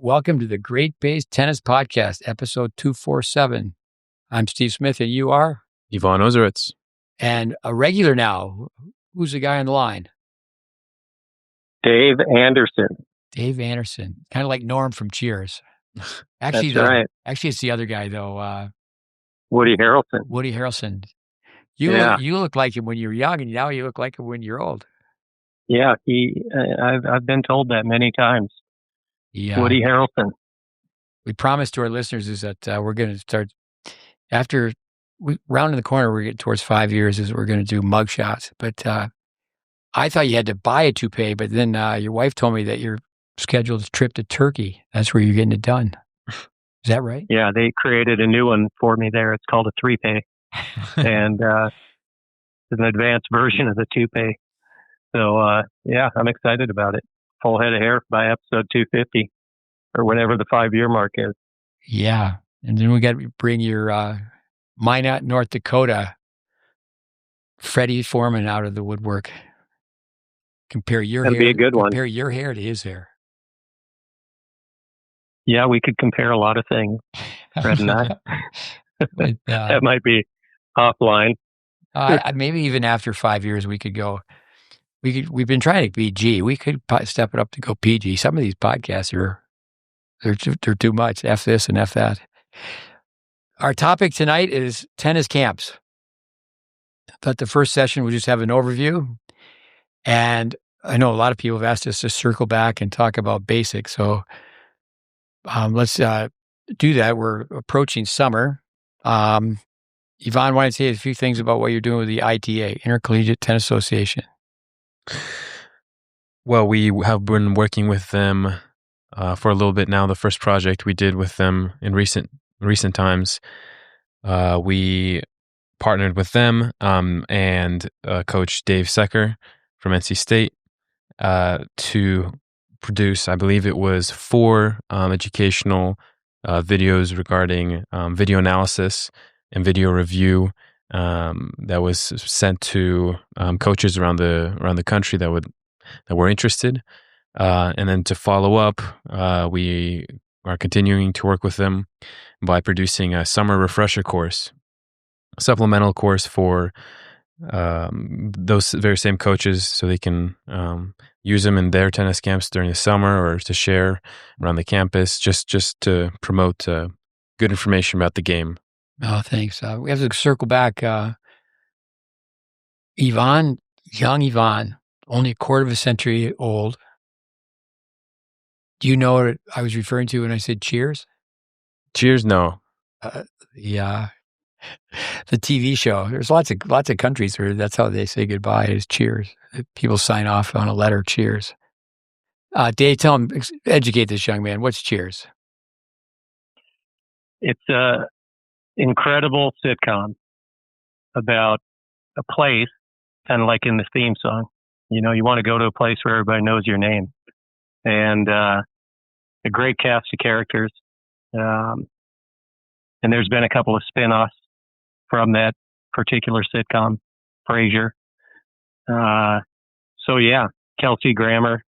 Welcome to the GreatBase Tennis Podcast, episode 247. I'm Steve Smith, and you are? Ivan Ozerets. And a regular now. Who's the guy on the line? Dave Anderson. Dave Anderson. Kind of like Norm from Cheers. That's right. Actually, it's the other guy, though. Woody Harrelson. Woody Harrelson. You look like him when you were young, and now you look like him when you're old. Yeah, I've been told that many times. Yeah. Woody Harrelson. We promised to our listeners is that we're going to start, after we round in the corner, we're getting towards 5 years, is we're going to do mugshots. But I thought you had to buy a toupee, but then your wife told me that you're scheduled a trip to Turkey. That's where you're getting it done. Is that right? Yeah, they created a new one for me there. It's called a three-pay. And it's an advanced version of the toupee. So, I'm excited about it. Full head of hair by episode 250 or whatever the 5-year mark is. Yeah. And then we got to bring your Minot, North Dakota, Freddie Foreman out of the woodwork. Compare your That'd hair. Be a good one. Compare your hair to his hair. Yeah, we could compare a lot of things, Fred and I. But, that might be offline. Maybe even after 5 years, we could go. We've been trying to be G. We could step it up to go PG. Some of these podcasts they're too much. F this and F that. Our topic tonight is tennis camps. I thought the first session we'll just have an overview, and I know a lot of people have asked us to circle back and talk about basics. So let's do that. We're approaching summer. Yvonne, why don't you say a few things about what you're doing with the ITA, Intercollegiate Tennis Association? Well, we have been working with them for a little bit now. The first project we did with them in recent times, we partnered with them and Coach Dave Secker from NC State to produce, I believe it was 4 educational videos regarding video analysis and video review that was sent to coaches around the country that were interested, and then to follow up, we are continuing to work with them by producing a summer refresher course, a supplemental course for those very same coaches, so they can use them in their tennis camps during the summer or to share around the campus, just to promote good information about the game. Oh, thanks. We have to circle back. Yvonne, young Yvonne, only a quarter of a century old. Do you know what I was referring to when I said Cheers? Cheers, no. Yeah. The TV show. There's lots of countries where that's how they say goodbye is Cheers. People sign off on a letter, Cheers. Dave, tell him, educate this young man. What's Cheers? It's a incredible sitcom about a place, kind of like in the theme song. You know, you want to go to a place where everybody knows your name, and a great cast of characters. And there's been a couple of spin-offs from that particular sitcom, Frasier. Kelsey Grammer,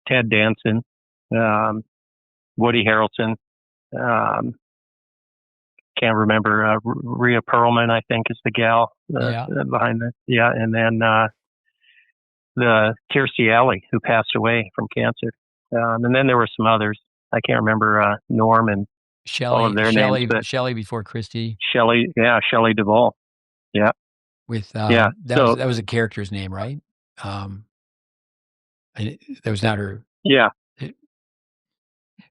Ted Danson, Woody Harrelson. Can't remember, Rhea Perlman, I think, is the gal behind this. Yeah, and then the Kirstie Alley, who passed away from cancer. And then there were some others. I can't remember Norm and all of their names. Shelley before Christy. Shelley Duvall. Yeah. With that was a character's name, right? That was not her. Yeah.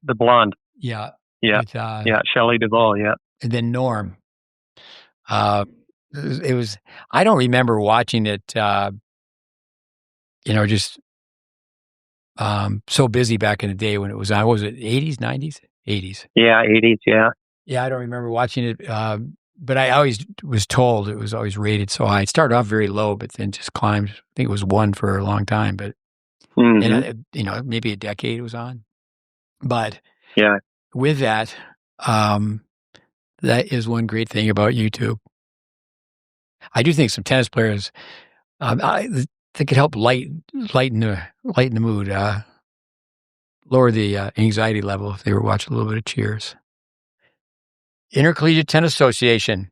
The blonde. Yeah. Yeah. With, Shelley Duvall. Yeah. And then Norm. It was. I don't remember watching it. Just so busy back in the day when it was on. Was it 80s, 90s, 80s? Yeah, 80s. Yeah. Yeah, I don't remember watching it. But I always was told it was always rated so high. It started off very low, but then just climbed. I think it was 1 for a long time, but maybe a decade it was on. But yeah, with that. That is one great thing about YouTube. I do think some tennis players, they could help lighten the mood. lower the anxiety level if they were watching a little bit of Cheers. Intercollegiate Tennis Association.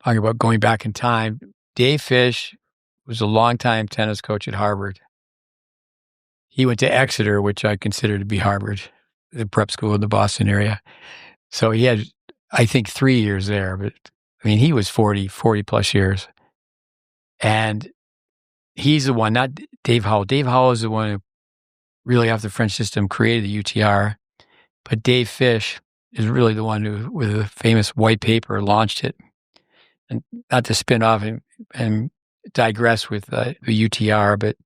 Talking about going back in time. Dave Fish was a longtime tennis coach at Harvard. He went to Exeter, which I consider to be Harvard, the prep school in the Boston area. So he had, I think, 3 years there. But, I mean, he was 40 plus years. And he's the one, not Dave Howell. Dave Howell is the one who really, off the French system, created the UTR. But Dave Fish is really the one who, with a famous white paper, launched it. And not to spin off and digress with the UTR, but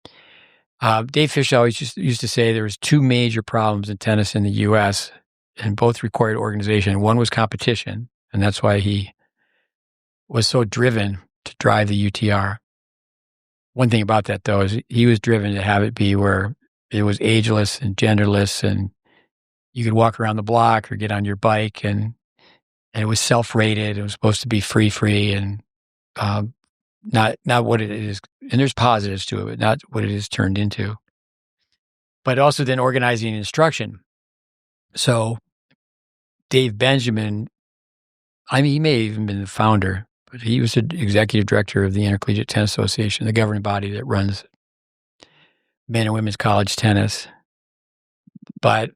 Dave Fish always used to say there was two major problems in tennis in the U.S., and both required organization. One was competition, and that's why he was so driven to drive the UTR. One thing about that, though, is he was driven to have it be where it was ageless and genderless, and you could walk around the block or get on your bike, and it was self-rated. It was supposed to be free, and not what it is. And there's positives to it, but not what it is turned into. But also then organizing instruction. So Dave Benjamin, I mean, he may have even been the founder, but he was the executive director of the Intercollegiate Tennis Association, the governing body that runs men and women's college tennis. But,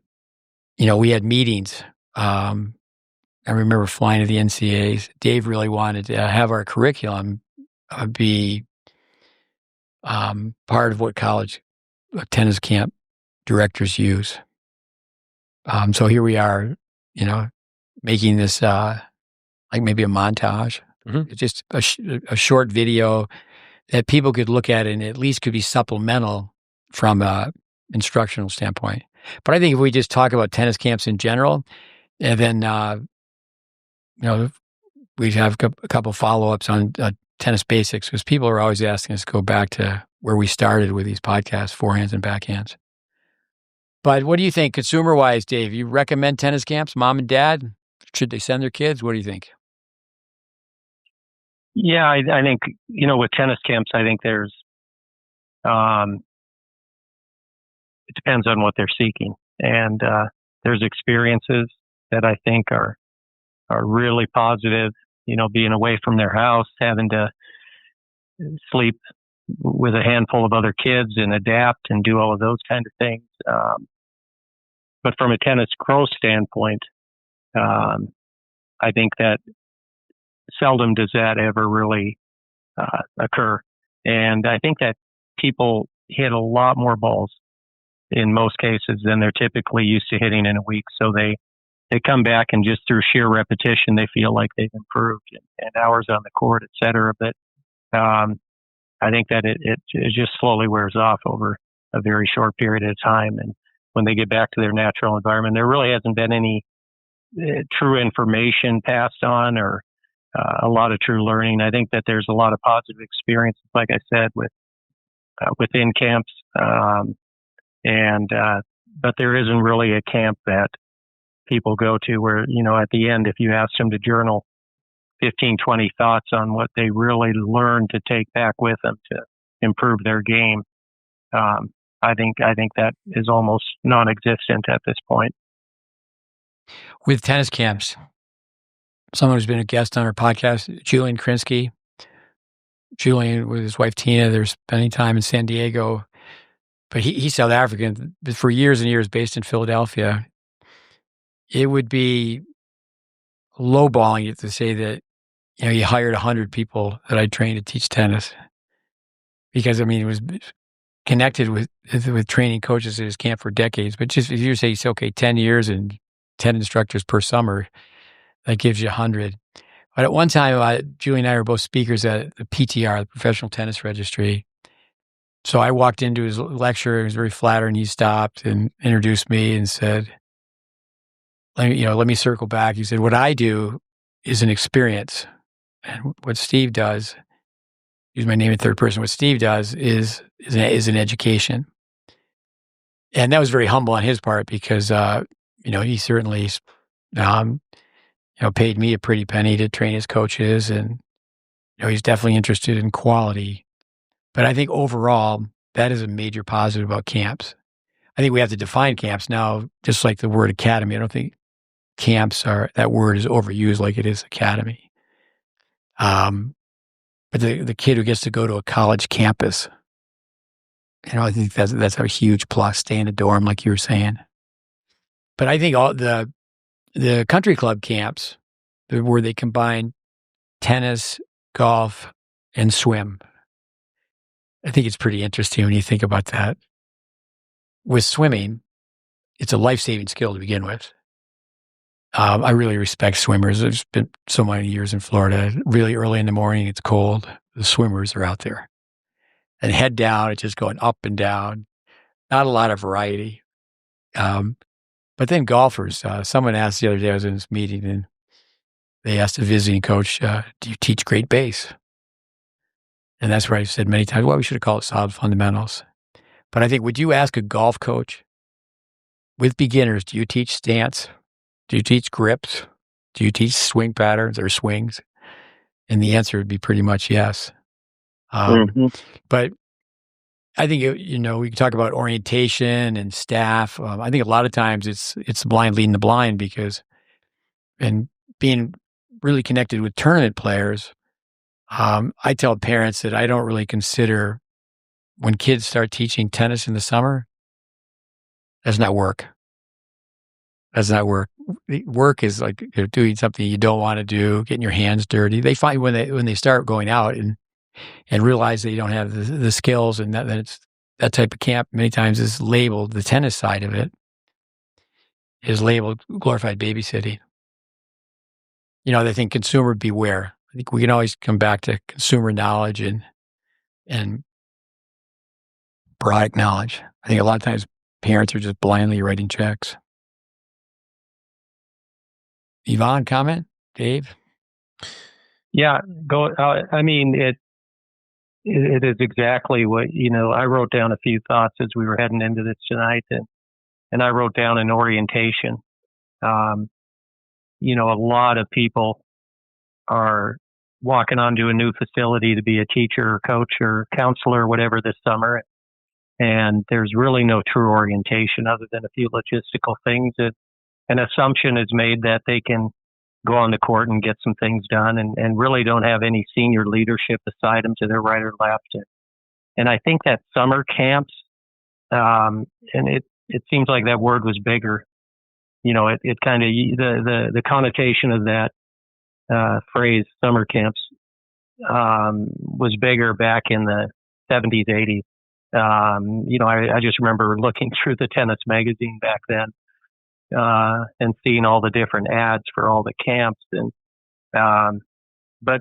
we had meetings. I remember flying to the NCAAs. Dave really wanted to have our curriculum be part of what college tennis camp directors use. So here we are, making this like maybe a montage. Mm-hmm. It's just a short video that people could look at and at least could be supplemental from an instructional standpoint. But I think if we just talk about tennis camps in general, and then we'd have a couple follow-ups on tennis basics, because people are always asking us to go back to where we started with these podcasts, forehands and backhands. But what do you think, consumer-wise, Dave? You recommend tennis camps, mom and dad? Should they send their kids? What do you think? Yeah, I think, with tennis camps, I think there's, it depends on what they're seeking. And there's experiences that I think are really positive, being away from their house, having to sleep with a handful of other kids and adapt and do all of those kind of things. But from a tennis pro standpoint, I think that seldom does that ever really occur. And I think that people hit a lot more balls in most cases than they're typically used to hitting in a week. So they come back and just through sheer repetition, they feel like they've improved and hours on the court, et cetera. But I think that it just slowly wears off over a very short period of time. And when they get back to their natural environment, there really hasn't been any true information passed on or a lot of true learning. I think that there's a lot of positive experiences, like I said, within camps. But there isn't really a camp that people go to where, at the end, if you ask them to journal 15, 20 thoughts on what they really learned to take back with them to improve their game, I think that is almost non-existent at this point. With tennis camps, someone who's been a guest on our podcast, Julian Krinsky. Julian, with his wife Tina, they're spending time in San Diego. But he's South African, but for years and years based in Philadelphia. It would be lowballing it to say that, you hired 100 people that I trained to teach tennis. Because, it was connected with training coaches at his camp for decades. But just if you say, okay, 10 years and 10 instructors per summer, that gives you 100. But at one time, Julie and I were both speakers at the PTR, the Professional Tennis Registry. So I walked into his lecture. It was very flattering. He stopped and introduced me and said, let me circle back. He said, what I do is an experience. And what Steve does, use my name in third person, what Steve does is an education. And that was very humble on his part because, he certainly, paid me a pretty penny to train his coaches. And, he's definitely interested in quality. But I think overall, that is a major positive about camps. I think we have to define camps now, just like the word academy. I don't think that word is overused like it is academy. But the kid who gets to go to a college campus, I think that's a huge plus. Stay in a dorm, like you were saying. But I think all the country club camps where they combine tennis, golf, and swim. I think it's pretty interesting when you think about that. With swimming, it's a life-saving skill to begin with. I really respect swimmers. I've spent so many years in Florida. Really early in the morning, it's cold. The swimmers are out there. And head down, it's just going up and down. Not a lot of variety. But then golfers. Someone asked the other day, I was in this meeting, and they asked a visiting coach, do you teach GreatBase? And that's where I said many times, well, we should have called it solid fundamentals. But I think, would you ask a golf coach with beginners, do you teach stance? Do you teach grips? Do you teach swing patterns or swings? And the answer would be pretty much yes. But I think, we can talk about orientation and staff. I think a lot of times it's the blind leading the blind and being really connected with tournament players, I tell parents that I don't really consider when kids start teaching tennis in the summer, that's not work. That's not work. Work is like you're doing something you don't want to do, getting your hands dirty. They find when they start going out and realize that you don't have the skills, and that it's that type of camp many times is labeled, the tennis side of it is labeled glorified babysitting. They think consumer beware. I think we can always come back to consumer knowledge and product knowledge. I think a lot of times parents are just blindly writing checks. Yvonne, comment? Dave? Yeah, go. I mean, it is exactly what, I wrote down a few thoughts as we were heading into this tonight, and I wrote down an orientation. A lot of people are walking onto a new facility to be a teacher or coach or counselor or whatever this summer, and there's really no true orientation other than a few logistical things. An assumption is made that they can go on the court and get some things done, and really don't have any senior leadership beside them to their right or left. And I think that summer camps, and it seems like that word was bigger. It kind of, the connotation of that phrase, summer camps, was bigger back in the 70s, 80s. I just remember looking through the tennis magazine back then, and seeing all the different ads for all the camps. But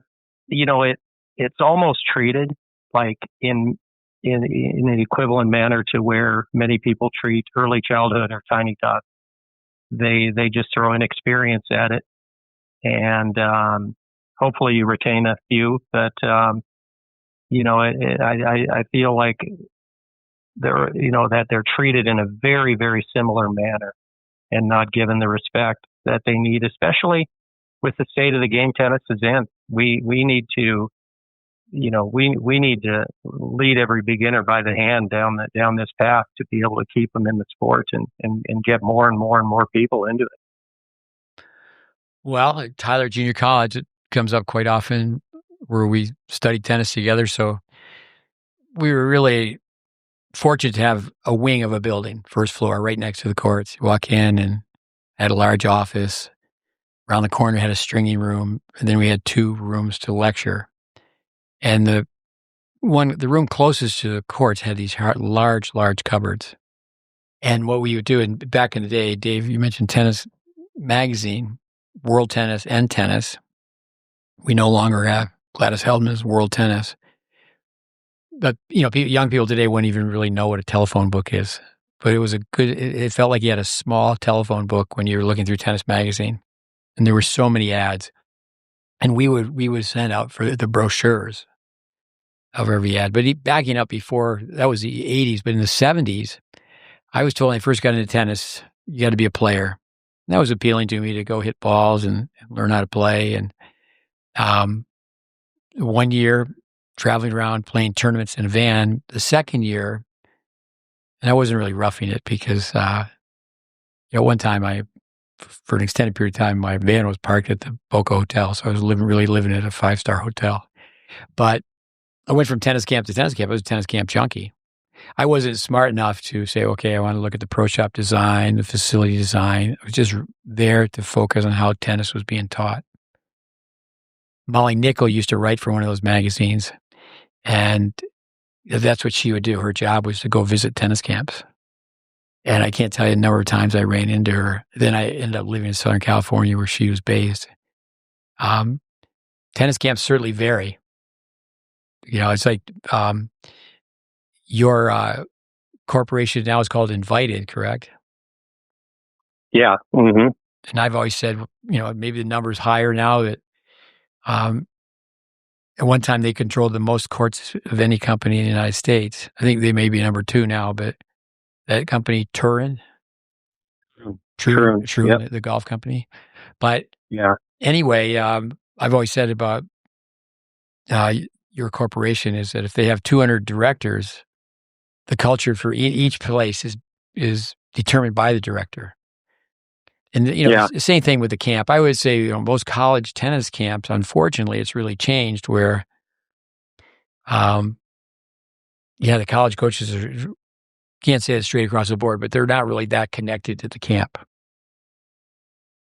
it's almost treated like in an equivalent manner to where many people treat early childhood or tiny tots. They just throw an experience at it, and hopefully you retain a few. But I feel like they're treated in a very, very similar manner, and not given the respect that they need, especially with the state of the game tennis is in. We need to, we need to lead every beginner by the hand down this path to be able to keep them in the sport and get more and more and more people into it. Well, at Tyler Junior College, it comes up quite often where we studied tennis together. So we were really fortunate to have a wing of a building, first floor, right next to the courts. You walk in and had a large office. Around the corner had a stringing room, and then we had 2 rooms to lecture. And the room closest to the courts had these large cupboards. And what we would do, and back in the day, Dave, you mentioned Tennis Magazine, World Tennis and Tennis. We no longer have Gladys Heldman's World Tennis. But, young people today wouldn't even really know what a telephone book is. But it was it felt like you had a small telephone book when you were looking through Tennis Magazine. And there were so many ads. And we would send out for the brochures of every ad. But backing up before, that was the 80s. But in the 70s, I was told when I first got into tennis, you got to be a player. And that was appealing to me, to go hit balls and learn how to play. And 1 year, traveling around playing tournaments in a van. The second year, And I wasn't really roughing it because, one time for an extended period of time, my van was parked at the Boca Hotel. So I was really living at a 5-star hotel. But I went from tennis camp to tennis camp. I was a tennis camp junkie. I wasn't smart enough to say, okay, I want to look at the pro shop design, the facility design. I was just there to focus on how tennis was being taught. Molly Nickel used to write for one of those magazines, and that's what she would do. Her job was to go visit tennis camps. And I can't tell you the number of times I ran into her. Then I ended up living in Southern California where she was based. Tennis camps certainly vary. It's like your corporation now is called Invited, correct? Yeah. Mm-hmm. And I've always said, maybe the number's higher now. That at one time they controlled the most courts of any company in the United States. I think they may be number 2 now, but that company, Turin, Yep. the golf company. But yeah. Anyway, I've always said about your corporation is that if they have 200 directors, the culture for each place is determined by the director. And the same thing with the camp. I would say most college tennis camps, unfortunately, it's really changed where, the college coaches can't say it straight across the board, but they're not really that connected to the camp.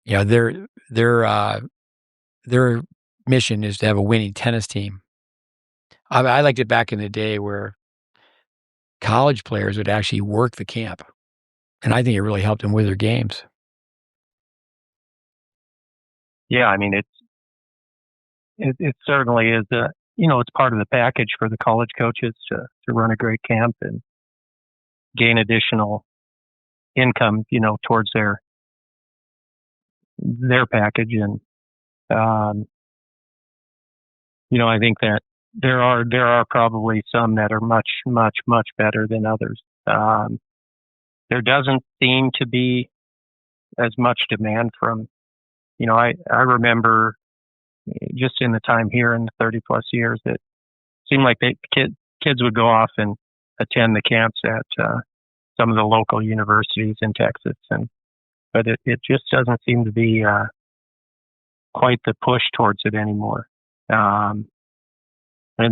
Their mission is to have a winning tennis team. I liked it back in the day where college players would actually work the camp, and I think it really helped them with their games. Yeah, I mean it certainly is. It's part of the package for the college coaches to run a great camp and gain additional income, towards their package. And I think that there are probably some that are much, much, much better than others. There doesn't seem to be as much demand from, I remember just in the time here in the 30 plus years, it seemed like kids would go off and attend the camps at some of the local universities in Texas, but it just doesn't seem to be quite the push towards it anymore. And I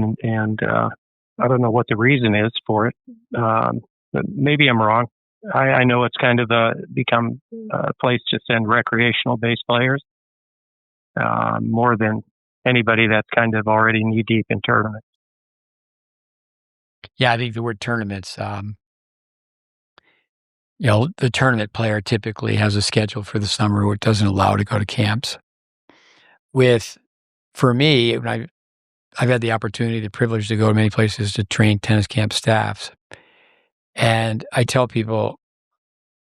don't know what the reason is for it, but maybe I'm wrong. I know it's kind of become a place to send recreational based players more than anybody that's kind of already knee deep in tournaments. Yeah, I think the word tournaments, the tournament player typically has a schedule for the summer where it doesn't allow to go to camps. For me, when I've had the opportunity, the privilege to go to many places to train tennis camp staffs. And I tell people,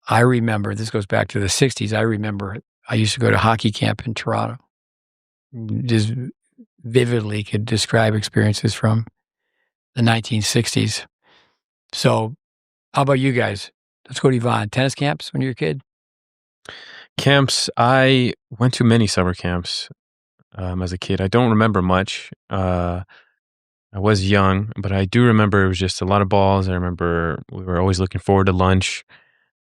I remember, this goes back to the 60s, I remember I used to go to hockey camp in Toronto. Just vividly could describe experiences from the 1960s. So how about you guys? Let's go to Yvonne. Tennis camps when you were a kid? Camps, I went to many summer camps as a kid. I don't remember much. I was young, but I do remember it was just a lot of balls. I remember we were always looking forward to lunch.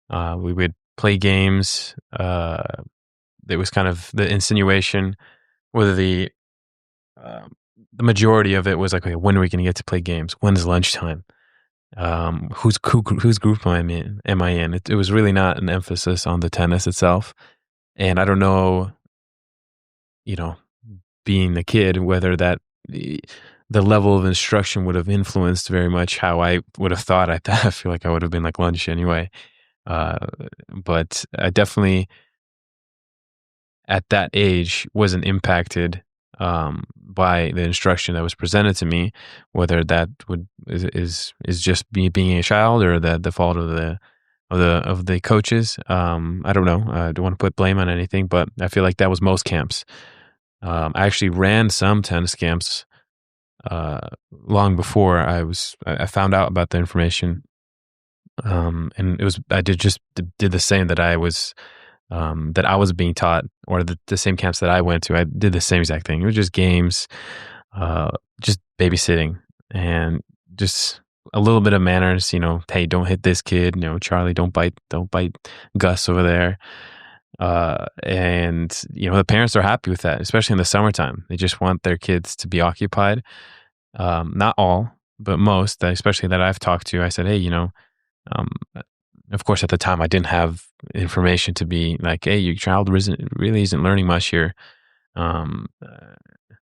We would play games. It was kind of the insinuation, whether the majority of it was like, okay, when are we going to get to play games? When's lunchtime? Whose group am I in? It was really not an emphasis on the tennis itself. And I don't know, being a kid, whether that the level of instruction would have influenced very much how I would have thought. I feel like I would have been like lunch anyway. But I definitely at that age wasn't impacted by the instruction that was presented to me, whether that is just me being a child or the fault of the coaches. I don't know. I don't want to put blame on anything, but I feel like that was most camps. I actually ran some tennis camps long before I found out about the information. And I did the same that I was being taught, or the same camps that I went to. I did the same exact thing. It was just games, just babysitting, and just a little bit of manners, hey, don't hit this kid, Charlie, don't bite Gus over there. And the parents are happy with that, especially in the summertime. They just want their kids to be occupied. Not all, but most, especially that I've talked to. I said, hey, of course, at the time I didn't have information to be like, hey, your child really isn't learning much here.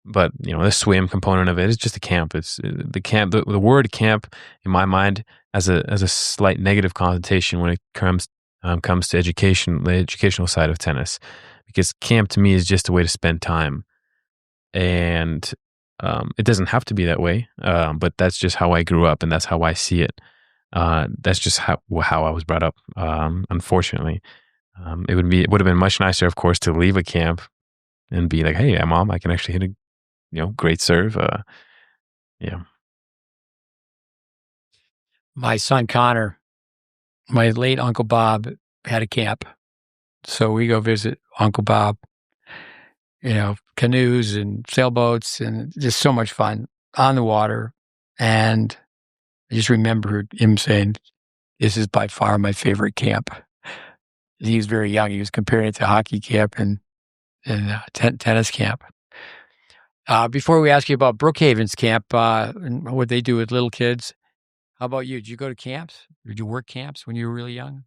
But the swim component of it is just a camp. It's the camp. The word camp, in my mind, has a slight negative connotation when it comes to education, the educational side of tennis, because camp to me is just a way to spend time, and it doesn't have to be that way. But that's just how I grew up, and that's how I see it. That's just how I was brought up. Unfortunately, it would have been much nicer, of course, to leave a camp and be like, hey, Mom, I can actually hit a great serve. Yeah. My son Connor, my late Uncle Bob, had a camp. So we go visit Uncle Bob, canoes and sailboats and just so much fun on the water. And I just remember him saying, this is by far my favorite camp. He was very young. He was comparing it to hockey camp and tennis camp. Before we ask you about Brookhaven's camp and what they do with little kids, how about you? Did you go to camps? Did you work camps when you were really young?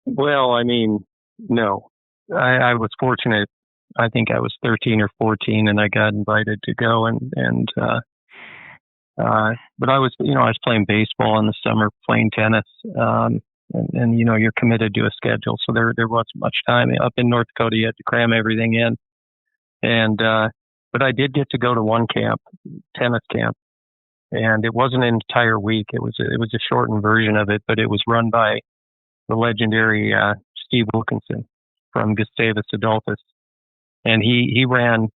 Well, I mean, no. I was fortunate. I think I was 13 or 14, and I got invited to go. But I was playing baseball in the summer, playing tennis, and you're committed to a schedule, so there wasn't much time. Up in North Dakota, you had to cram everything in. But I did get to go to one camp, tennis camp, and it wasn't an entire week. It was a shortened version of it, but it was run by the legendary Steve Wilkinson from Gustavus Adolphus, and he ran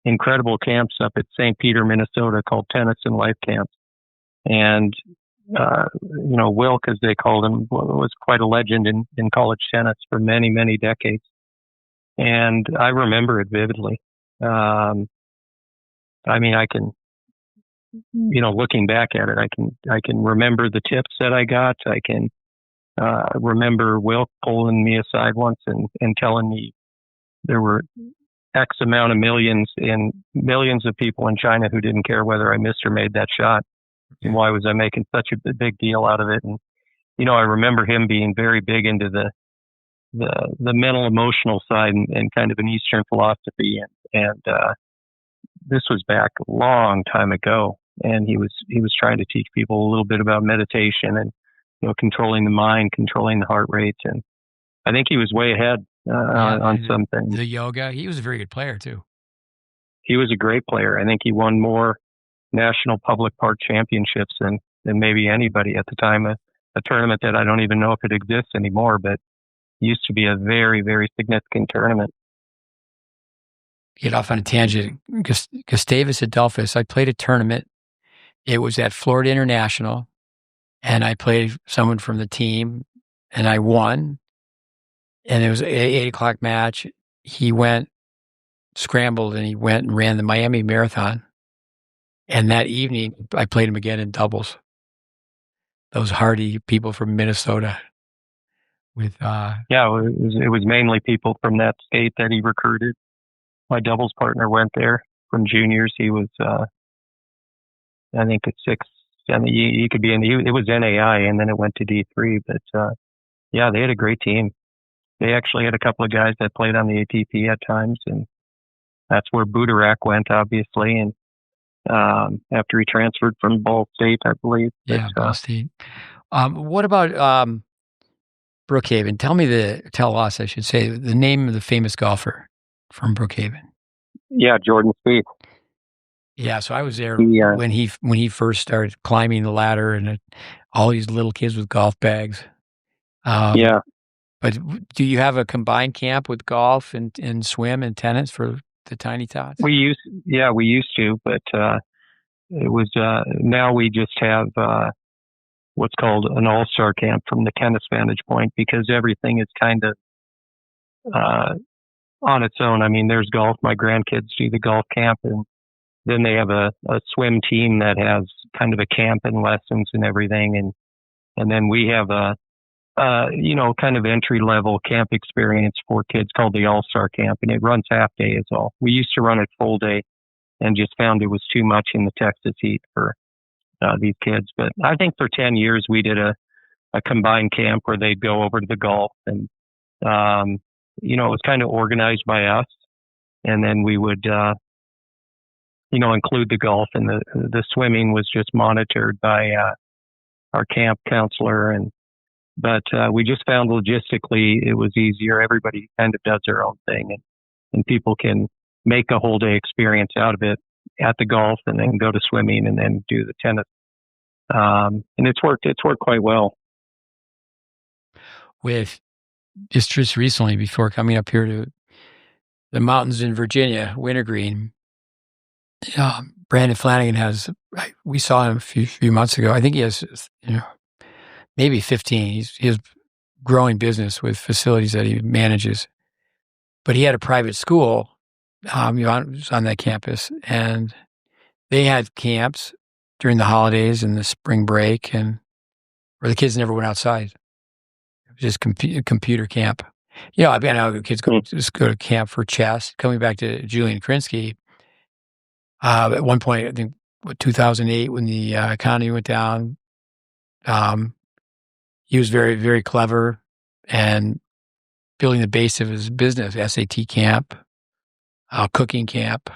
incredible camps up at St. Peter, Minnesota, called Tennis and Life Camps. And Wilk, as they called him, was quite a legend in college tennis for many, many decades. And I remember it vividly. I can, looking back at it, I can remember the tips that I got. I can remember Will pulling me aside once and telling me there were X amount of millions of people in China who didn't care whether I missed or made that shot. And why was I making such a big deal out of it? And, I remember him being very big into the mental, emotional side and kind of an Eastern philosophy. And this was back a long time ago. And he was trying to teach people a little bit about meditation and, controlling the mind, controlling the heart rate. And I think he was way ahead on some things. The yoga, he was a very good player too. He was a great player. I think he won more national public park championships than maybe anybody at the time. A tournament that I don't even know if it exists anymore, but used to be a very, very significant tournament. Get off on a tangent. Gustavus Adolphus, I played a tournament. It was at Florida International, and I played someone from the team, and I won. And it was an 8 o'clock match. He went, scrambled, and he went and ran the Miami Marathon. And that evening, I played him again in doubles. Those hardy people from Minnesota. With it was mainly people from that state that he recruited. My doubles partner went there from juniors. He was, I think, at 6. And he could be it was NAI, and then it went to D3. But they had a great team. They actually had a couple of guys that played on the ATP at times, and that's where Budarak went, obviously. And after he transferred from Ball State, I believe. Yeah, Ball State. What about Brookhaven? Tell us, I should say, the name of the famous golfer from Brookhaven. Yeah, Jordan Spieth. Yeah, so I was there when he first started climbing the ladder, and all these little kids with golf bags. But do you have a combined camp with golf and swim and tennis for the Tiny Tots? We used to, but it was now we just have what's called an all-star camp from the tennis vantage point, because everything is kind of on its own. I mean, there's golf. My grandkids do the golf camp, and then they have a swim team that has kind of a camp and lessons and everything. And then we have a, kind of entry level camp experience for kids called the All-Star Camp, and it runs half day is all. We used to run it full day and just found it was too much in the Texas heat for these kids. But I think for 10 years we did a combined camp where they'd go over to the golf, and it was kind of organized by us, and then we would include the golf, and the swimming was just monitored by our camp counselor. But we just found logistically it was easier. Everybody kind of does their own thing, and people can make a whole day experience out of it at the golf, and then go to swimming, and then do the tennis. And it's worked quite well. With just recently, before coming up here to the mountains in Virginia, Wintergreen, Brandon Flanagan we saw him a few months ago. I think he has, maybe 15. He has growing business with facilities that he manages. But he had a private school, on that campus, and they had camps during the holidays and the spring break, and where the kids never went outside. It was just computer camp. I know kids go to camp for chess. Coming back to Julian Krinsky, at one point, I think 2008, when the economy went down, he was very, very clever and building the base of his business, SAT camp, cooking camp.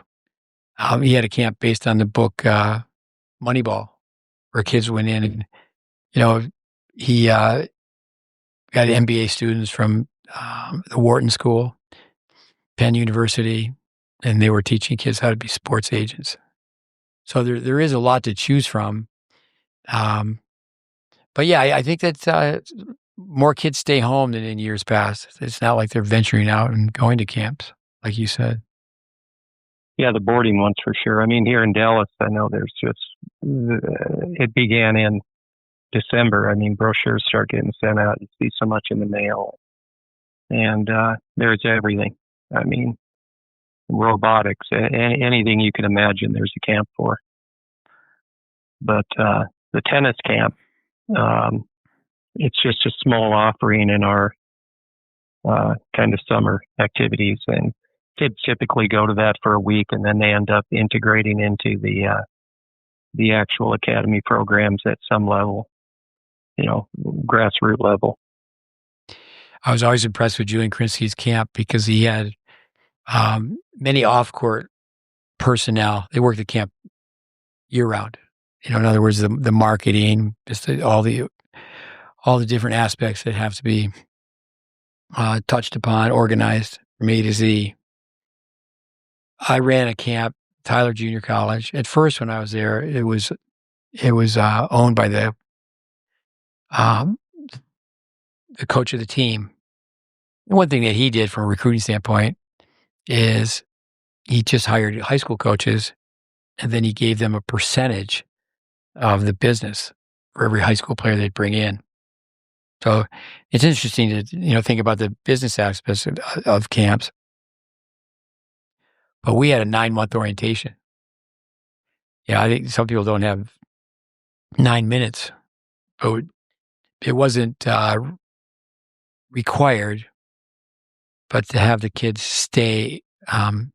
He had a camp based on the book Moneyball, where kids went in and, he got MBA students from the Wharton School, Penn University, and they were teaching kids how to be sports agents. So there is a lot to choose from. But yeah, I think that more kids stay home than in years past. It's not like they're venturing out and going to camps, like you said. Yeah, the boarding ones for sure. I mean, here in Dallas, I know there's just, it began in December. I mean, brochures start getting sent out. You see so much in the mail. And there's everything. I mean, robotics, anything you can imagine, there's a camp for. But the tennis camp, it's just a small offering in our kind of summer activities. And kids typically go to that for a week, and then they end up integrating into the actual academy programs at some level, grassroots level. I was always impressed with Julian Krinsky's camp because he had many off-court personnel. They worked the camp year-round. In other words, the marketing, just all the different aspects that have to be touched upon, organized from A to Z. I ran a camp, Tyler Junior College. At first, when I was there, it was owned by the coach of the team. And one thing that he did from a recruiting standpoint is he just hired high school coaches, and then he gave them a percentage of the business for every high school player they'd bring in. So it's interesting to think about the business aspects of camps. But we had a 9-month orientation. Yeah, I think some people don't have 9 minutes, but it wasn't required, but to have the kids stay on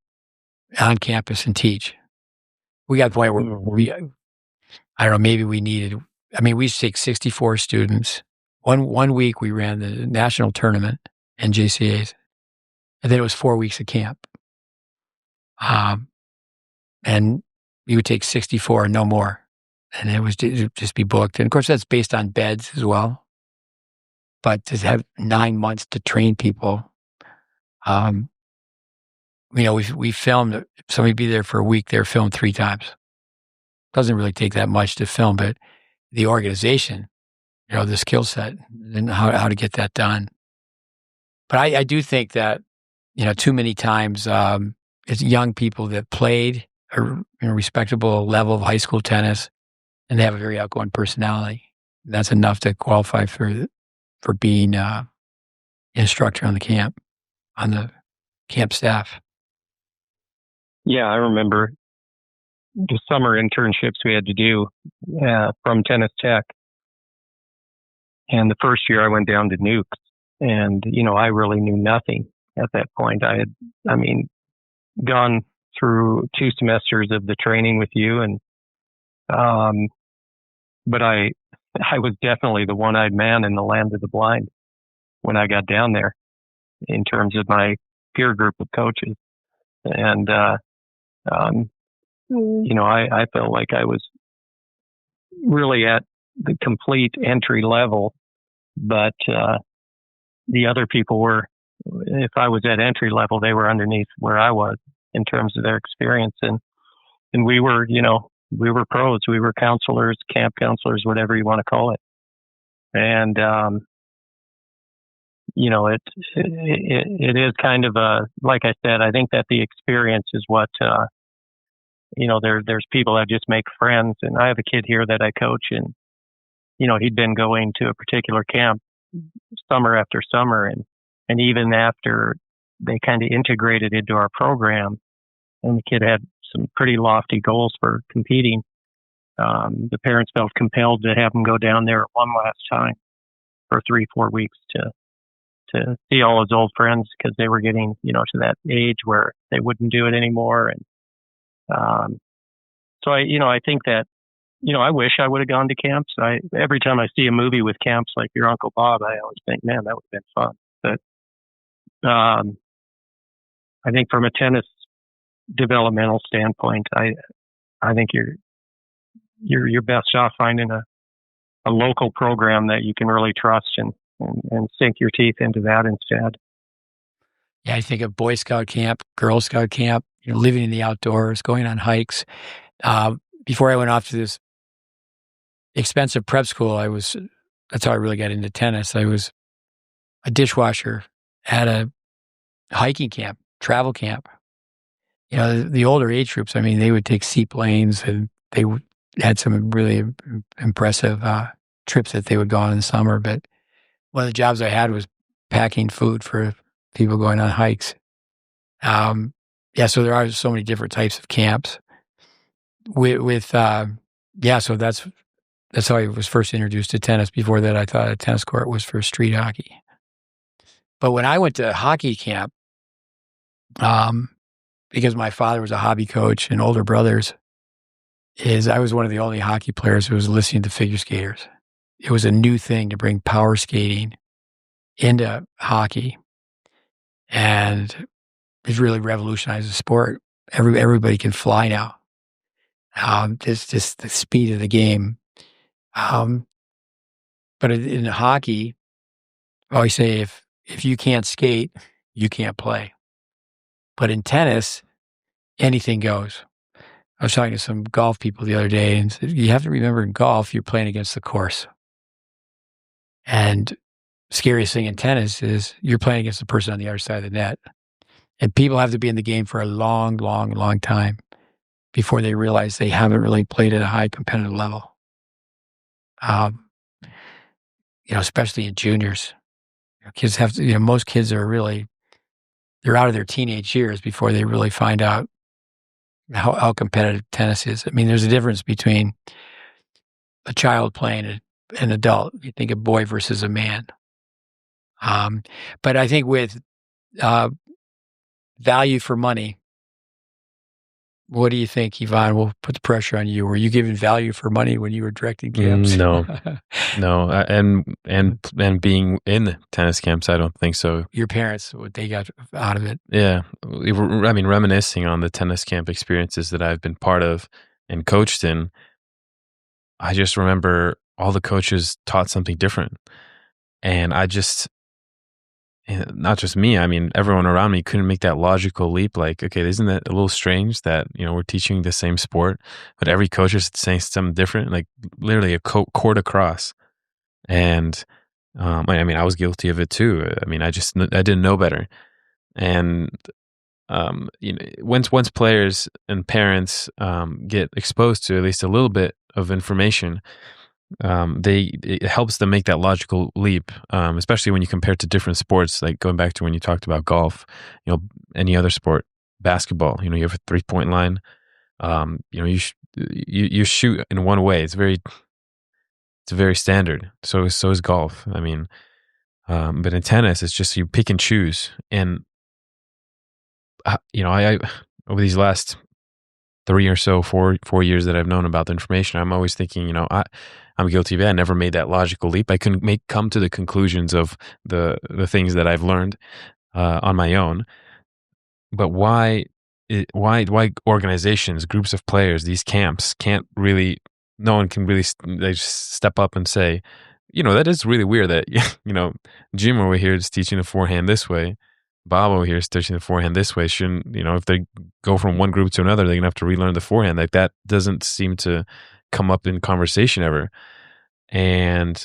campus and teach. We got to the point where I don't know, maybe we needed, we used to take 64 students. One week we ran the national tournament, NJCAs, and then it was 4 weeks of camp. And we would take 64 and no more. And it would just be booked. And of course, that's based on beds as well. But to have 9 months to train people, we filmed, if somebody be there for a week, they're filmed 3 times. Doesn't really take that much to film, but the organization, the skill set and how to get that done. But I do think that, too many times, it's young people that played a respectable level of high school tennis, and they have a very outgoing personality. That's enough to qualify for being an instructor on the camp staff. Yeah, I remember the summer internships we had to do from Tennis Tech. And the first year I went down to Nukes, and, I really knew nothing at that point. I had, gone through 2 semesters of the training with you, and but I was definitely the one-eyed man in the land of the blind when I got down there in terms of my peer group of coaches. And, I felt like I was really at the complete entry level, but the other people were, if I was at entry level, they were underneath where I was in terms of their experience. And we were, we were pros, we were counselors, camp counselors, whatever you want to call it. And, it is kind of like I said, I think that the experience is what, there's people that just make friends. And I have a kid here that I coach, and, he'd been going to a particular camp summer after summer. And even after they kind of integrated into our program, and the kid had some pretty lofty goals for competing, the parents felt compelled to have him go down there one last time for 3-4 weeks to see all his old friends, because they were getting, to that age where they wouldn't do it anymore. And so I think that, I wish I would have gone to camps. Every time I see a movie with camps like Your Uncle Bob, I always think, man, that would have been fun. But I think from a tennis developmental standpoint, I think you're best off finding a local program that you can really trust and sink your teeth into that instead. Yeah, I think of Boy Scout camp, Girl Scout camp, living in the outdoors, going on hikes. Before I went off to this expensive prep school, that's how I really got into tennis. I was a dishwasher at a hiking camp, travel camp. The older age groups, they would take seaplanes, and they had some really impressive trips that they would go on in the summer. But one of the jobs I had was packing food for people going on hikes. So there are so many different types of camps. So that's how I was first introduced to tennis. Before that, I thought a tennis court was for street hockey. But when I went to hockey camp, because my father was a hobby coach and older brothers, I was one of the only hockey players who was listening to figure skaters. It was a new thing to bring power skating into hockey, and it really revolutionized the sport. Everybody can fly now. Just the speed of the game. But in hockey, I always say if you can't skate, you can't play. But in tennis, anything goes. I was talking to some golf people the other day, and you have to remember, in golf, you're playing against the course. And scariest thing in tennis is you're playing against the person on the other side of the net. And people have to be in the game for a long, long, long time before they realize they haven't really played at a high competitive level. Especially in juniors. Kids have to, most kids they're out of their teenage years before they really find out how competitive tennis is. There's a difference between a child playing an adult. You think a boy versus a man. But I think with value for money, what do you think, Yvonne? We'll put the pressure on you. Were you given value for money when you were directing camps? No. And being in the tennis camps, I don't think so. Your parents, what they got out of it? Yeah. Reminiscing on the tennis camp experiences that I've been part of and coached in, I just remember all the coaches taught something different. And not just me, everyone around me couldn't make that logical leap. Like, okay, isn't that a little strange that, we're teaching the same sport, but every coach is saying something different, like literally a court across. And, I was guilty of it too. I didn't know better. And, once players and parents, get exposed to at least a little bit of information, it helps them make that logical leap, especially when you compare it to different sports, like going back to when you talked about golf, any other sport, basketball, you have a 3-point line, You shoot in one way. It's very standard. So is golf. I mean, but in tennis, it's just you pick and choose. And I over these last 4 years that I've known about the information, I'm always thinking, I'm guilty of it. I never made that logical leap. I couldn't come to the conclusions of the things that I've learned on my own. But why organizations, groups of players, these camps can't really? No one can really. They just step up and say, that is really weird that Jim over here is teaching the forehand this way. Bob over here is teaching the forehand this way. Shouldn't, if they go from one group to another, they're going to have to relearn the forehand. Like that doesn't seem to come up in conversation ever. And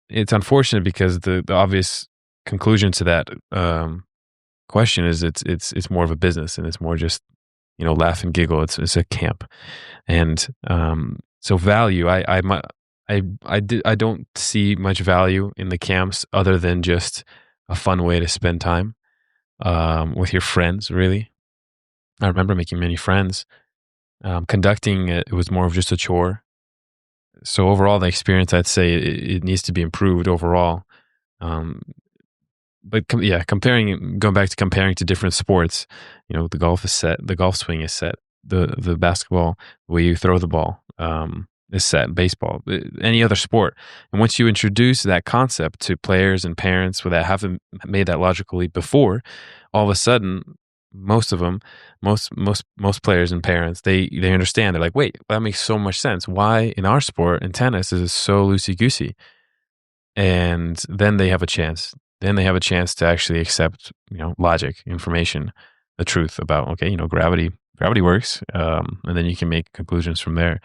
it's unfortunate because the obvious conclusion to that question is it's more of a business, and it's more just, laugh and giggle. It's a camp. And so value, I don't see much value in the camps other than just a fun way to spend time with your friends, really. I remember making many friends. Conducting it was more of just a chore. So overall, the experience, I'd say it needs to be improved overall. But going back to comparing to different sports, the golf is set, the golf swing is set, the basketball, the way you throw the ball is set, baseball, any other sport. And once you introduce that concept to players and parents that haven't made that logical leap before, all of a sudden, most of them, most players and parents, they understand. They're like, wait, that makes so much sense. Why in our sport, in tennis, is it so loosey-goosey? And then they have a chance. Then they have a chance to actually accept, logic, information, the truth about, okay, gravity works. And then you can make conclusions from there,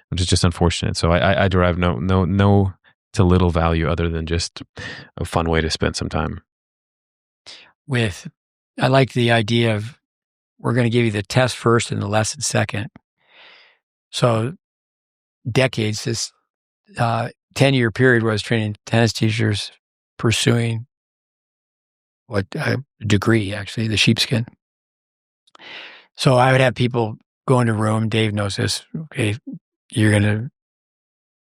which is just unfortunate. So I derive no to little value other than just a fun way to spend some time. I like the idea of we're going to give you the test first and the lesson second. So decades, this 10-year period where I was training tennis teachers pursuing a degree, actually, the sheepskin. So I would have people go into a room. Dave knows this. Okay, you're going to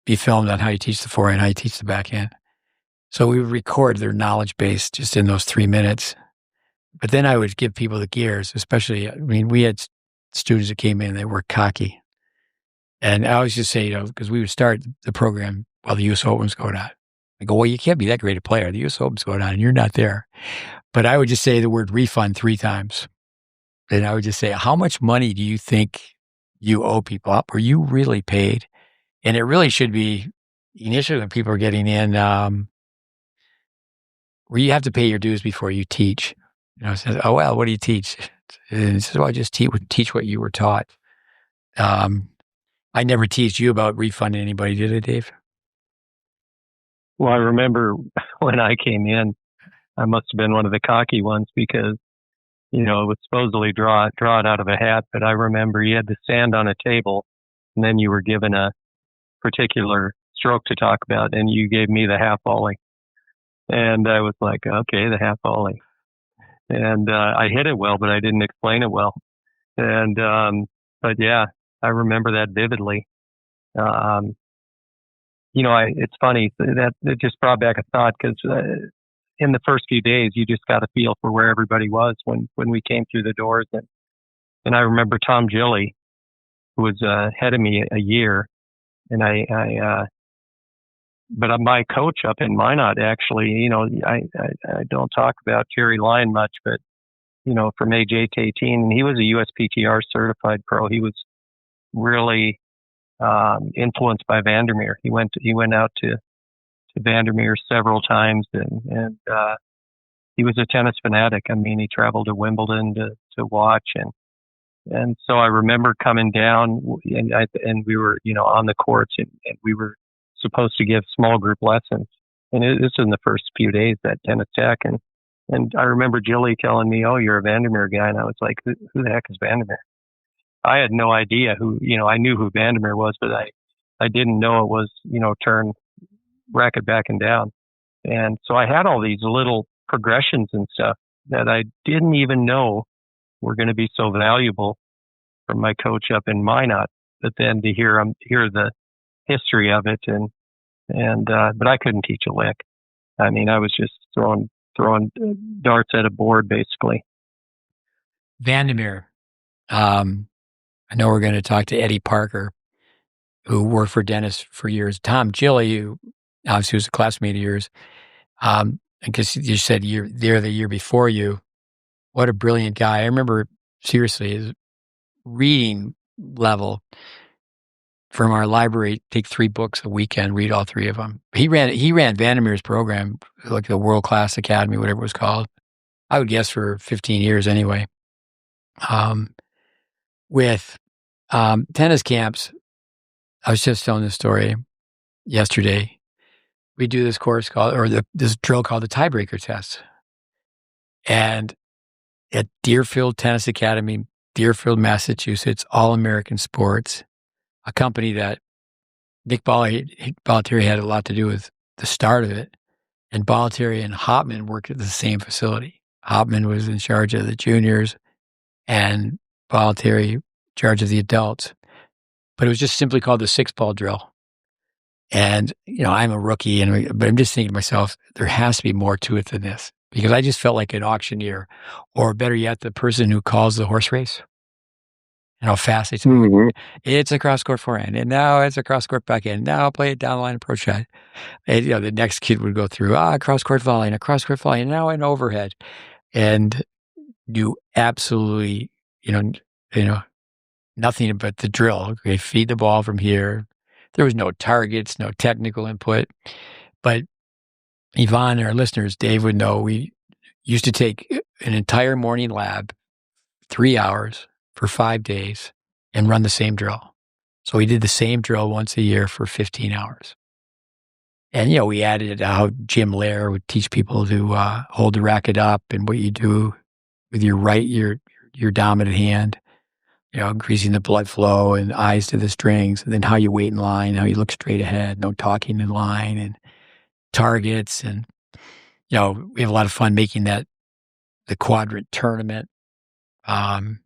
be filmed on how you teach the forehand, how you teach the backhand. So we would record their knowledge base just in those 3 minutes. But then I would give people the gears, especially, we had students that came in, they were cocky. And I always just say, because we would start the program while the U.S. Open was going on. I go, well, you can't be that great a player. The U.S. Open's going on and you're not there. But I would just say the word refund 3 times. And I would just say, how much money do you think you owe people up? Were you really paid? And it really should be, initially when people are getting in, where you have to pay your dues before you teach. It says, oh, well, what do you teach? And it says, well, I just teach what you were taught. I never teased you about refunding anybody, did I, Dave? Well, I remember when I came in, I must have been one of the cocky ones because, it was supposedly draw it out of a hat. But I remember you had to stand on a table and then you were given a particular stroke to talk about, and you gave me the half volley. And I was like, okay, the half volley. And I hit it well, but I didn't explain it well. And but yeah, I remember that vividly. It's funny that it just brought back a thought because in the first few days, you just got a feel for where everybody was when we came through the doors. And I remember Tom Gilly, who was ahead of me a year, and but my coach up in Minot, actually, I don't talk about Jerry Lyon much, but, from age 8 to 18, and he was a USPTR certified pro. He was really influenced by Vandermeer. He went out to Vandermeer several times, and he was a tennis fanatic. He traveled to Wimbledon to watch, and so I remember coming down, and we were, on the courts, and we were supposed to give small group lessons. And this was in the first few days at Tennis Tech. And I remember Jilly telling me, oh, you're a Vandermeer guy. And I was like, who the heck is Vandermeer? I had no idea I knew who Vandermeer was, but I didn't know it was, turn racket back and down. And so I had all these little progressions and stuff that I didn't even know were going to be so valuable from my coach up in Minot, but then to hear the history of it, but I couldn't teach a lick. I mean, I was just throwing darts at a board, basically. Vandermeer. I know we're going to talk to Eddie Parker, who worked for Dennis for years. Tom Gilly, who obviously was a classmate of yours. I guess you said you're there the year before you. What a brilliant guy. I remember, seriously, his reading level from our library, take 3 books a weekend, read all 3 of them. He ran Vandermeer's program, like the World Class Academy, whatever it was called. I would guess for 15 years anyway. With tennis camps, I was just telling this story yesterday. We do this course this drill called the tiebreaker test. And at Deerfield Tennis Academy, Deerfield, Massachusetts, All-American Sports, a company that Nick Bollettieri had a lot to do with the start of it. And Bollettieri and Hopman worked at the same facility. Hopman was in charge of the juniors and Bollettieri in charge of the adults. But it was just simply called the 6-ball drill. And, I'm a rookie, but I'm just thinking to myself, there has to be more to it than this. Because I just felt like an auctioneer, or better yet, the person who calls the horse race. And how fast they say, it's a cross-court forehand, and now it's a cross-court backhand. Now I'll play it down the line approach shot. And, the next kid would go through, cross-court volley, and a cross-court volley, and now an overhead. And you absolutely, nothing but the drill. Okay, feed the ball from here. There was no targets, no technical input. But Yvonne and our listeners, Dave would know, we used to take an entire morning lab, 3 hours for 5 days, and run the same drill. So we did the same drill once a year for 15 hours. And, we added how Jim Lair would teach people to hold the racket up and what you do with your dominant hand, increasing the blood flow and eyes to the strings, and then how you wait in line, how you look straight ahead, no talking in line, and targets. And, we have a lot of fun making that the quadrant tournament. One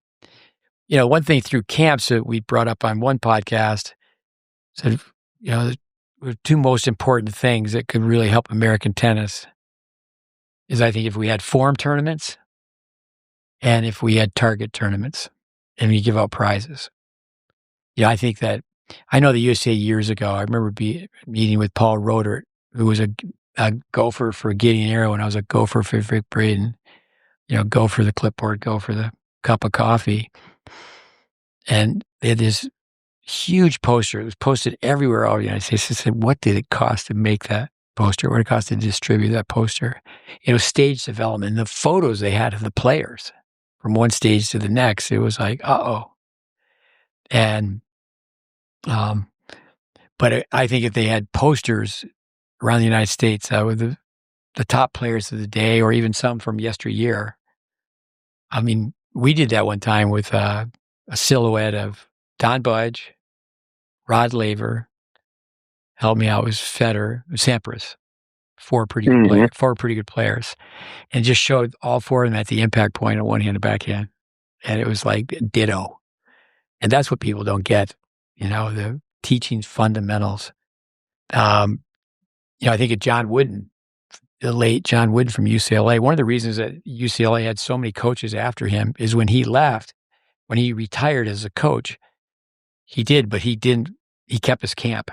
thing through camps that we brought up on one podcast said, the 2 most important things that could really help American tennis is, I think, if we had form tournaments and if we had target tournaments and we give out prizes. I think that, I know the USA years ago, I remember meeting with Paul Rodert, who was a gopher for Gideon Arrow, and I was a gopher for Vic Braden. Go for the clipboard, go for the cup of coffee. And they had this huge poster. It was posted everywhere all over the United States. I said, what did it cost to make that poster? What did it cost to distribute that poster? It was stage development. The photos they had of the players from one stage to the next, it was like, uh-oh. And, but I think if they had posters around the United States with the top players of the day, or even some from yesteryear. I mean, we did that one time with a silhouette of Don Budge, Rod Laver, help me out, was Federer, Sampras, 4 pretty good players, and just showed all 4 of them at the impact point on one hand and backhand, and it was like ditto. And that's what people don't get, the teaching fundamentals. I think of John Wooden, the late John Wooden from UCLA. One of the reasons that UCLA had so many coaches after him is when he left, when he retired as a coach, he kept his camp.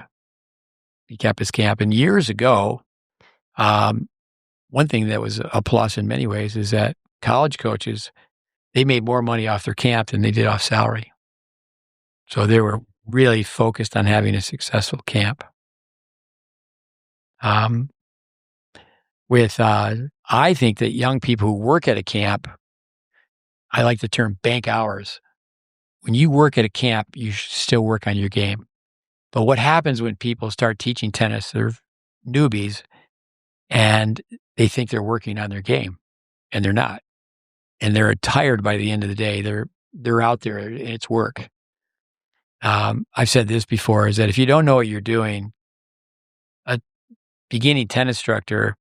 He kept his camp. And years ago, one thing that was a plus in many ways is that college coaches, they made more money off their camp than they did off salary. So they were really focused on having a successful camp. I think that young people who work at a camp, I like the term bank hours. When you work at a camp, you should still work on your game. But what happens when people start teaching tennis, they're newbies, and they think they're working on their game, and they're not. And they're tired by the end of the day. They're out there, and it's work. I've said this before, is that if you don't know what you're doing, a beginning tennis instructor,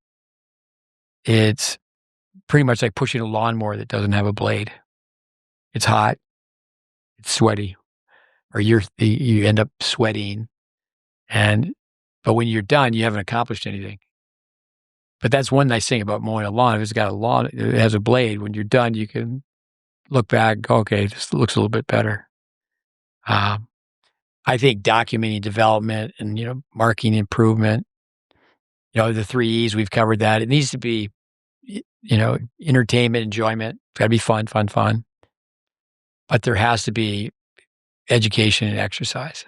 it's pretty much like pushing a lawnmower that doesn't have a blade. It's hot. it's sweaty, or you end up sweating, but when you're done, you haven't accomplished anything. But that's one nice thing about mowing a lawn. If it's got a lawn, it has a blade. When you're done, you can look back, go, okay, this looks a little bit better. I think documenting development and, marking improvement, the 3 E's, we've covered that. It needs to be, entertainment, enjoyment. It's got to be fun. But there has to be education and exercise.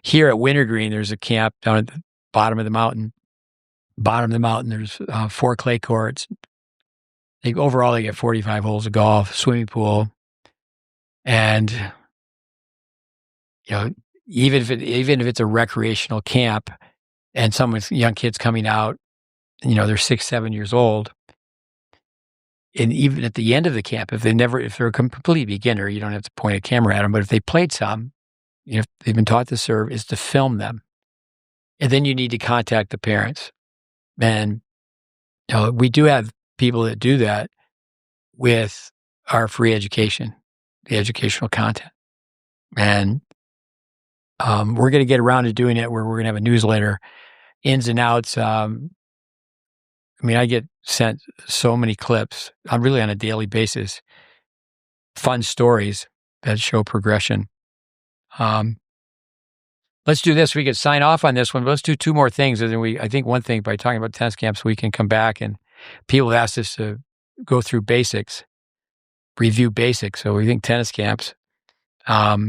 Here at Wintergreen, there's a camp down at the bottom of the mountain. There's 4 clay courts. Overall, they get 45 holes of golf, swimming pool, and even if it's a recreational camp, and some with young kids coming out, they're 6, 7 years old, and even at the end of the camp, if they're a complete beginner, you don't have to point a camera at them. But if they played some, if they've been taught to serve, is to film them, and then you need to contact the parents. And we do have people that do that with our free education, the educational content. And we're going to get around to doing it where we're going to have a newsletter, ins and outs. I get sent so many clips. I'm really on a daily basis, fun stories that show progression. Let's do this. We could sign off on this one, but let's do 2 more things. And then I think one thing, by talking about tennis camps, we can come back, and people have asked us to go through basics, review basics. So we think tennis camps, but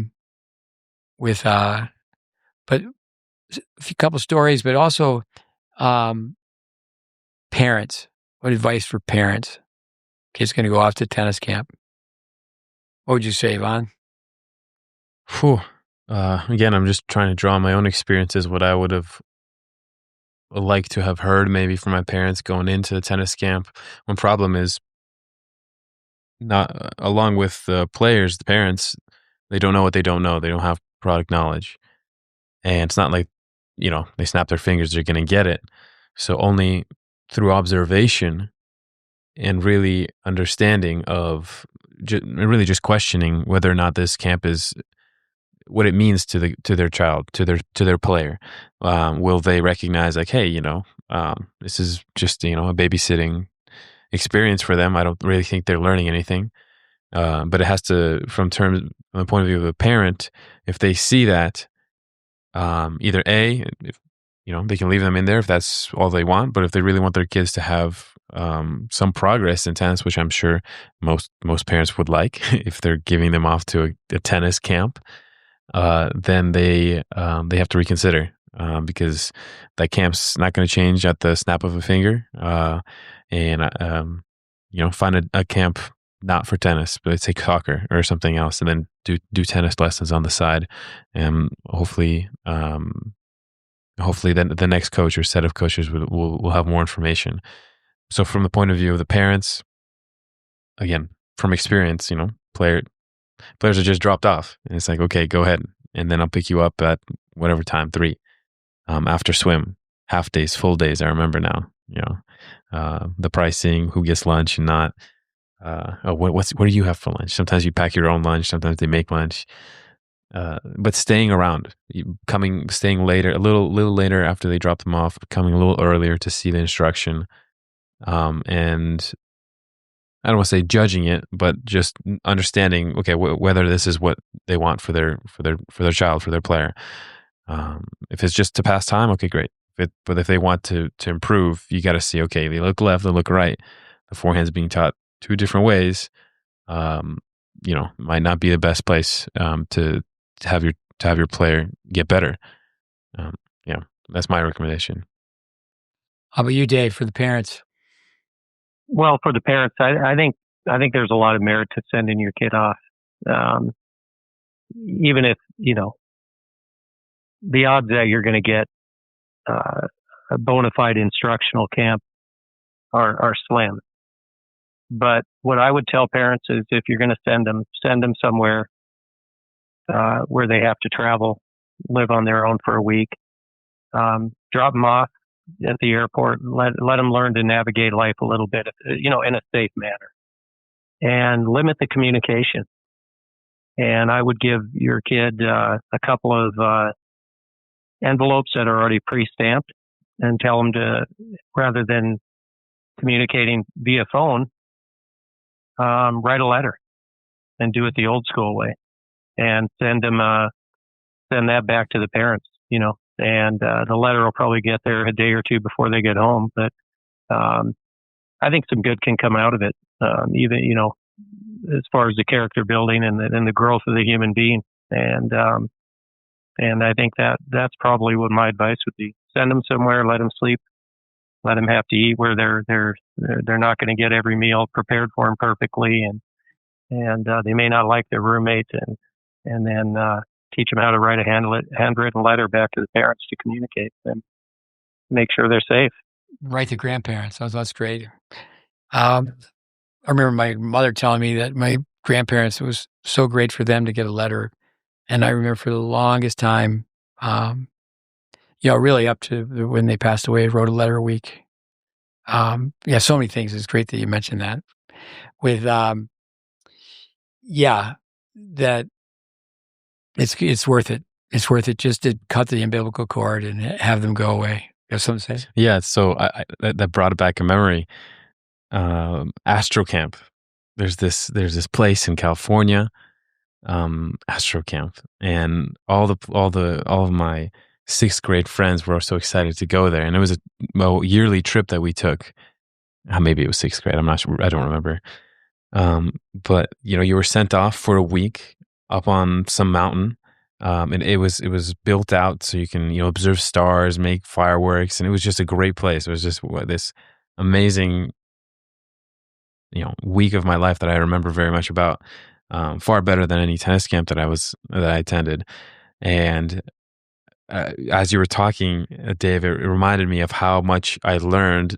a couple stories, but also parents. What advice for parents? Kids going to go off to tennis camp. What would you say, Yvonne? Again, I'm just trying to draw on my own experiences, what I would have liked to have heard maybe from my parents going into the tennis camp. One problem is, not along with the players, the parents, they don't know what they don't know. They don't have product knowledge. And it's not like, they snap their fingers, they're going to get it. So only through observation and really understanding of, really just questioning whether or not this camp is what it means to their child, to their player. Will they recognize, like, hey, this is just, a babysitting experience for them. I don't really think they're learning anything. But it has to, from the point of view of a parent, if they see that, either A, if, they can leave them in there if that's all they want, but if they really want their kids to have some progress in tennis, which I'm sure most parents would like, if they're giving them off to a tennis camp, then they have to reconsider, because that camp's not going to change at the snap of a finger. And find a camp not for tennis, but take soccer or something else, and then do tennis lessons on the side, and hopefully then the next coach or set of coaches will have more information. So from the point of view of the parents, again, from experience, players are just dropped off, and it's like, okay, go ahead, and then I'll pick you up at whatever time, 3, after swim, half days, full days. I remember now, the pricing, who gets lunch and not. What do you have for lunch? Sometimes you pack your own lunch. Sometimes they make lunch. But staying around, staying later, a little later after they drop them off, coming a little earlier to see the instruction, and I don't want to say judging it, but just understanding, okay, whether this is what they want for their child, for their player. If it's just to pass time, okay, great. But if they want to improve, you got to see, okay, they look left, they look right. The forehand's being taught 2 different ways. Might not be the best place to have your player get better. That's my recommendation. How about you, Dave, for the parents? Well, for the parents, I think there's a lot of merit to sending your kid off, even if the odds that you're going to get a bona fide instructional camp are slim. But what I would tell parents is, if you're going to send them somewhere where they have to travel, live on their own for a week. Drop them off at the airport. Let them learn to navigate life a little bit, in a safe manner, and limit the communication. And I would give your kid a couple of envelopes that are already pre-stamped and tell them to, rather than communicating via phone, write a letter and do it the old school way and send that back to the parents, and the letter will probably get there a day or two before they get home. But I think some good can come out of it, even, as far as the character building and the growth of the human being. And I think that's probably what my advice would be. Send them somewhere, let them sleep, let them have to eat where they're not going to get every meal prepared for them perfectly, and they may not like their roommates, and then teach them how to write a handwritten letter back to the parents to communicate and make sure they're safe. Right to grandparents. That's great. I remember my mother telling me that my grandparents, it was so great for them to get a letter. And I remember for the longest time, really up to when they passed away, I wrote a letter a week. So many things. It's great that you mentioned that. With, that it's worth it. It's worth it just to cut the umbilical cord and have them go away. You have something to say? Yeah, so that brought back a memory. Astro Camp. There's this place in California, Astro Camp, and all of my sixth grade friends were so excited to go there, and it was a yearly trip that we took. Maybe it was sixth grade. I'm not sure. I don't remember. But you were sent off for a week up on some mountain. And it was built out so you can observe stars, make fireworks, and it was just a great place. It was just this amazing week of my life that I remember very much about, far better than any tennis camp that I attended. And as you were talking, Dave, it reminded me of how much I learned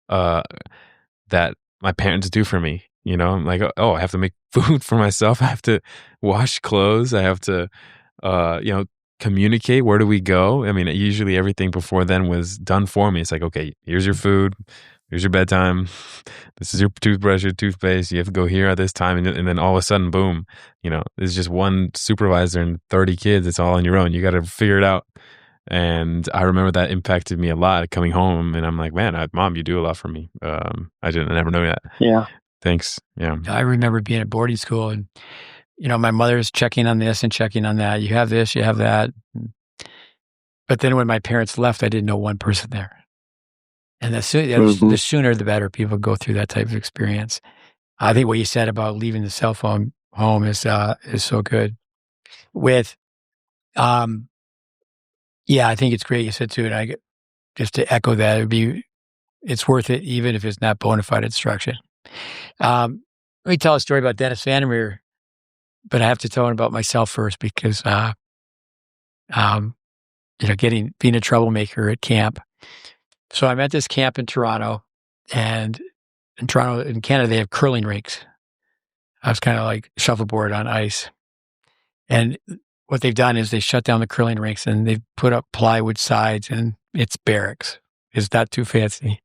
that my parents do for me. I'm like, oh, I have to make food for myself. I have to wash clothes. I have to, communicate. Where do we go? I mean, usually everything before then was done for me. It's like, okay, here's your food. Here's your bedtime. This is your toothbrush, your toothpaste. You have to go here at this time. And then all of a sudden, boom, there's just one supervisor and 30 kids. It's all on your own. You got to figure it out. And I remember that impacted me a lot coming home. And I'm like, man, Mom, you do a lot for me. I never know that. Yeah. Thanks. Yeah. I remember being at boarding school and, my mother's checking on this and checking on that. You have this, you have that. But then when my parents left, I didn't know one person there. And the sooner the better people go through that type of experience. I think what you said about leaving the cell phone home is so good. With, I think it's great you said too, and just to echo that, it's worth it even if it's not bona fide instruction. Let me tell a story about Dennis Vandermeer, but I have to tell him about myself first because, being a troublemaker at camp. So I'm at this camp in Toronto, and in Canada, they have curling rinks. I was kind of like shuffleboard on ice. And what they've done is they shut down the curling rinks and they've put up plywood sides, and it's barracks. It's not too fancy.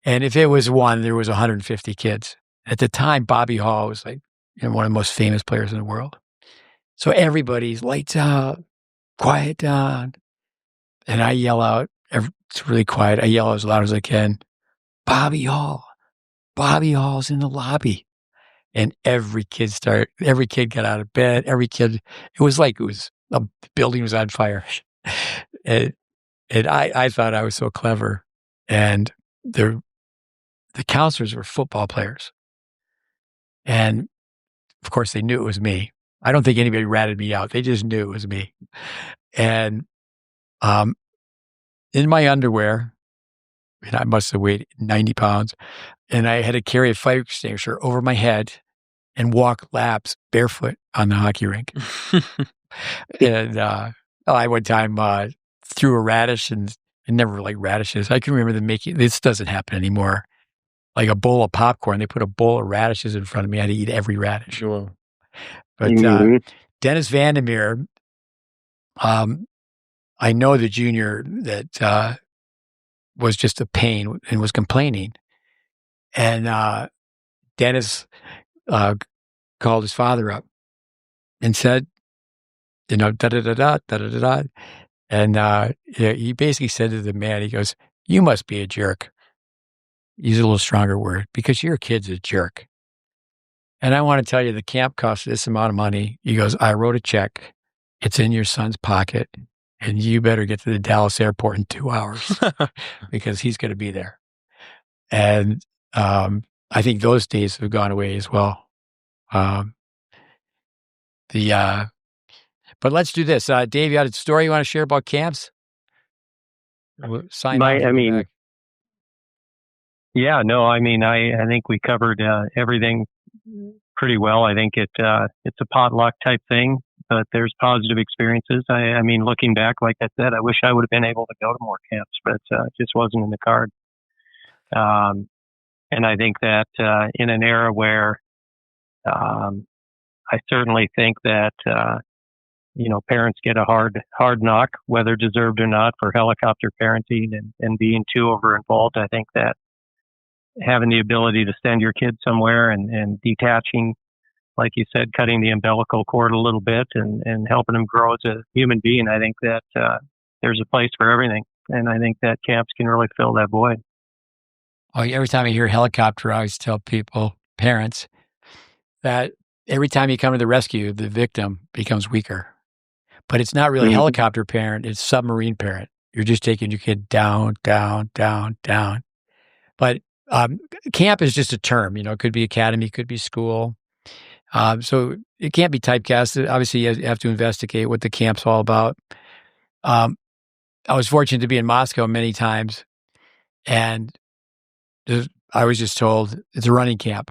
And if it was one, there was 150 kids. At the time, Bobby Hall was like one of the most famous players in the world. So everybody's lights out, quiet down. And I yell out, it's really quiet. I yell as loud as I can, Bobby Hall's in the lobby. And every kid got out of bed. The building was on fire. and I thought I was so clever. And the counselors were football players. And of course they knew it was me. I don't think anybody ratted me out. They just knew it was me. And, in my underwear, and I must have weighed 90 pounds, and I had to carry a fire extinguisher over my head and walk laps barefoot on the hockey rink. And I one time threw a radish, and I never liked radishes. I can remember them this doesn't happen anymore, like a bowl of popcorn. They put a bowl of radishes in front of me. I had to eat every radish. Sure. But Dennis Vandermeer, I know the junior that was just a pain and was complaining. And Dennis called his father up and said, da-da-da-da, da-da-da-da. And he basically said to the man, he goes, "You must be a jerk." Use a little stronger word, because your kid's a jerk. And I want to tell you, the camp costs this amount of money. He goes, "I wrote a check. It's in your son's pocket, and you better get to the Dallas airport in 2 hours because he's going to be there." And I think those days have gone away as well. But let's do this. Dave, you had a story you want to share about camps? We'll sign off. Yeah, no, I think we covered everything pretty well. I think it's a potluck type thing, but there's positive experiences. I mean, looking back, like I said, I wish I would have been able to go to more camps, but it just wasn't in the card. And I think that in an era where I certainly think that parents get a hard knock, whether deserved or not, for helicopter parenting and being too over involved. I think that having the ability to send your kid somewhere and detaching, like you said, cutting the umbilical cord a little bit and helping them grow as a human being, I think that there's a place for everything. And I think that camps can really fill that void. Oh, every time I hear helicopter, I always tell parents, that every time you come to the rescue, the victim becomes weaker. But it's not really helicopter parent, it's submarine parent. You're just taking your kid down, down, down, down. But camp is just a term, it could be academy, it could be school. So it can't be typecasted. Obviously, you have to investigate what the camp's all about. I was fortunate to be in Moscow many times, and I was just told it's a running camp.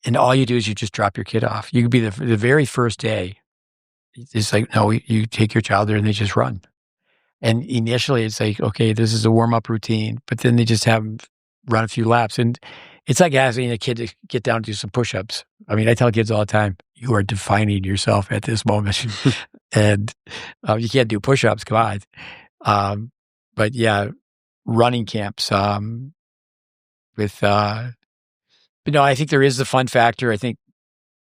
And all you do is you just drop your kid off. You could be the very first day. It's like, no, you take your child there and they just run. And initially it's like, okay, this is a warm-up routine, but then they just have them run a few laps. And it's like asking a kid to get down and do some push-ups. I mean, I tell kids all the time, you are defining yourself at this moment. And you can't do push-ups, come on. But yeah, running camps I think there is the fun factor. I think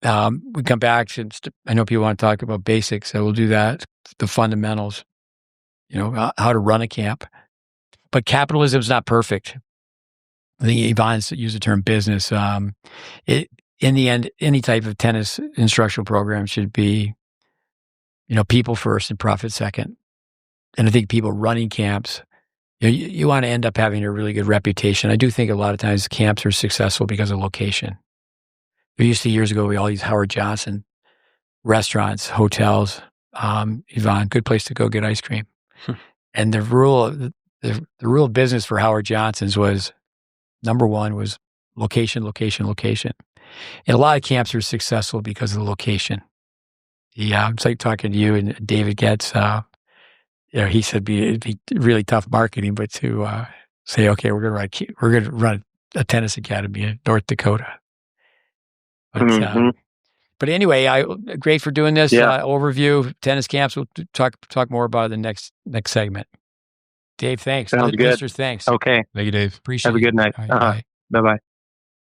we come back to, I know people want to talk about basics, so we'll do that, the fundamentals, how to run a camp. But capitalism is not perfect. I think Yvonne's used the term business. In the end, any type of tennis instructional program should be, people first and profit second. And I think people running camps, you want to end up having a really good reputation. I do think a lot of times camps are successful because of location. We used to, years ago, we all use Howard Johnson restaurants, hotels. Yvonne, good place to go get ice cream. And the rule of business for Howard Johnson's was, number one was location, location, location. And a lot of camps are successful because of the location. Yeah, it's like talking to you and David Getz. He said it'd be really tough marketing, but to say, okay, we're going to run a tennis academy in North Dakota. But anyway, great for doing this overview tennis camps. We'll talk more about it in the next segment. Dave, thanks. Sounds good. Listeners, thanks. Okay. Thank you, Dave. Appreciate it. Have a good night. Right, Bye-bye.